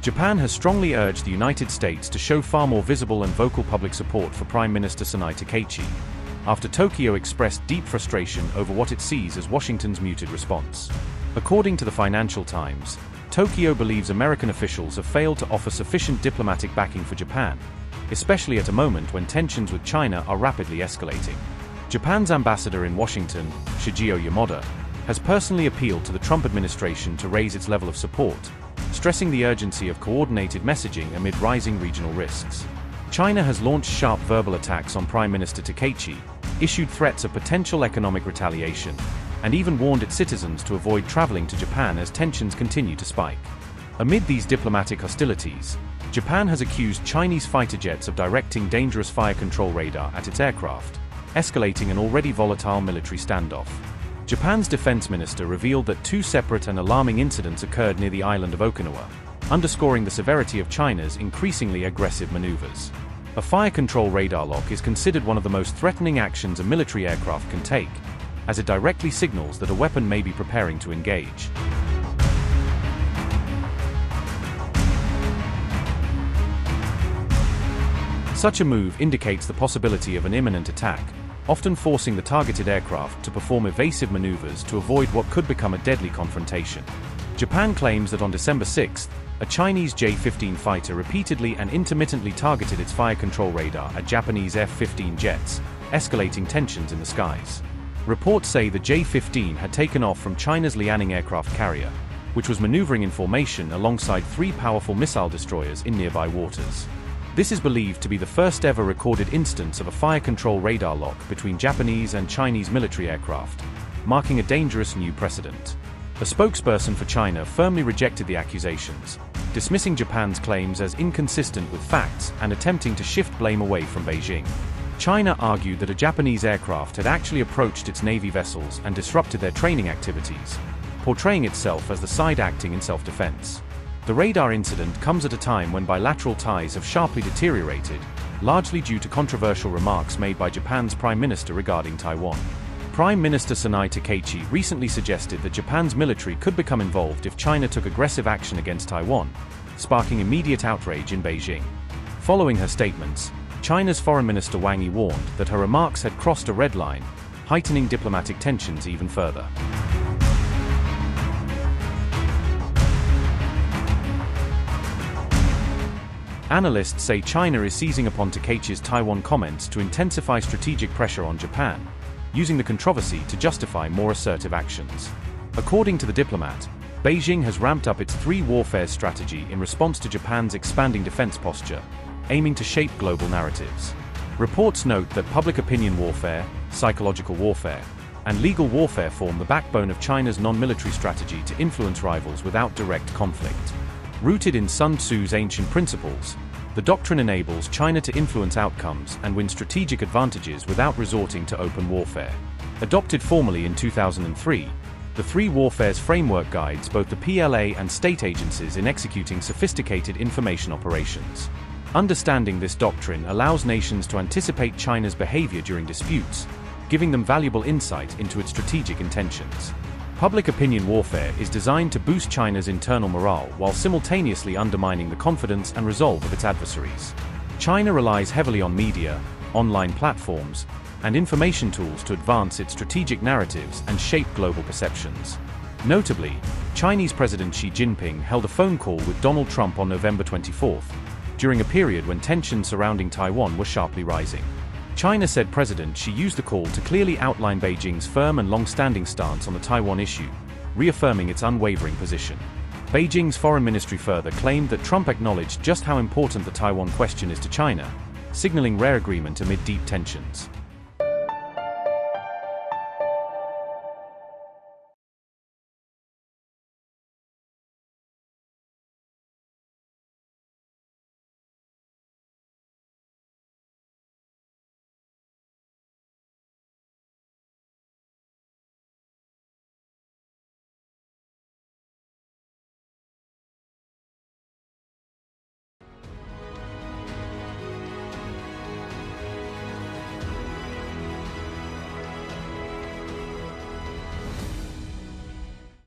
Japan has strongly urged the United States to show far more visible and vocal public support for Prime Minister Sanai Takeichi, after Tokyo expressed deep frustration over what it sees as Washington's muted response. According to the Financial Times, Tokyo believes American officials have failed to offer sufficient diplomatic backing for Japan, especially at a moment when tensions with China are rapidly escalating. Japan's ambassador in Washington, Shigeo Yamada, has personally appealed to the Trump administration to raise its level of support, stressing the urgency of coordinated messaging amid rising regional risks. China has launched sharp verbal attacks on Prime Minister Takeichi, issued threats of potential economic retaliation, and even warned its citizens to avoid traveling to Japan as tensions continue to spike. Amid these diplomatic hostilities, Japan has accused Chinese fighter jets of directing dangerous fire control radar at its aircraft, escalating an already volatile military standoff. Japan's defense minister revealed that 2 separate and alarming incidents occurred near the island of Okinawa, underscoring the severity of China's increasingly aggressive maneuvers. A fire control radar lock is considered one of the most threatening actions a military aircraft can take, as it directly signals that a weapon may be preparing to engage. Such a move indicates the possibility of an imminent attack, often forcing the targeted aircraft to perform evasive maneuvers to avoid what could become a deadly confrontation. Japan claims that on December 6, a Chinese J-15 fighter repeatedly and intermittently targeted its fire control radar at Japanese F-15 jets, escalating tensions in the skies. Reports say the J-15 had taken off from China's Liaoning aircraft carrier, which was maneuvering in formation alongside 3 powerful missile destroyers in nearby waters. This is believed to be the first ever recorded instance of a fire control radar lock between Japanese and Chinese military aircraft, marking a dangerous new precedent. A spokesperson for China firmly rejected the accusations, dismissing Japan's claims as inconsistent with facts and attempting to shift blame away from Beijing. China argued that a Japanese aircraft had actually approached its Navy vessels and disrupted their training activities, portraying itself as the side acting in self-defense. The radar incident comes at a time when bilateral ties have sharply deteriorated, largely due to controversial remarks made by Japan's Prime Minister regarding Taiwan. Prime Minister Sanai Takeichi recently suggested that Japan's military could become involved if China took aggressive action against Taiwan, sparking immediate outrage in Beijing. Following her statements, China's Foreign Minister Wang Yi warned that her remarks had crossed a red line, heightening diplomatic tensions even further. Analysts say China is seizing upon Takeichi's Taiwan comments to intensify strategic pressure on Japan, using the controversy to justify more assertive actions. According to the diplomat, Beijing has ramped up its 3 warfare strategy in response to Japan's expanding defense posture, aiming to shape global narratives. Reports note that public opinion warfare, psychological warfare, and legal warfare form the backbone of China's non-military strategy to influence rivals without direct conflict. Rooted in Sun Tzu's ancient principles, the doctrine enables China to influence outcomes and win strategic advantages without resorting to open warfare. Adopted formally in 2003, the 3 warfares framework guides both the PLA and state agencies in executing sophisticated information operations. Understanding this doctrine allows nations to anticipate China's behavior during disputes, giving them valuable insight into its strategic intentions. Public opinion warfare is designed to boost China's internal morale while simultaneously undermining the confidence and resolve of its adversaries. China relies heavily on media, online platforms, and information tools to advance its strategic narratives and shape global perceptions. Notably, Chinese President Xi Jinping held a phone call with Donald Trump on November 24, during a period when tensions surrounding Taiwan were sharply rising. China said President Xi used the call to clearly outline Beijing's firm and long-standing stance on the Taiwan issue, reaffirming its unwavering position. Beijing's foreign ministry further claimed that Trump acknowledged just how important the Taiwan question is to China, signaling rare agreement amid deep tensions.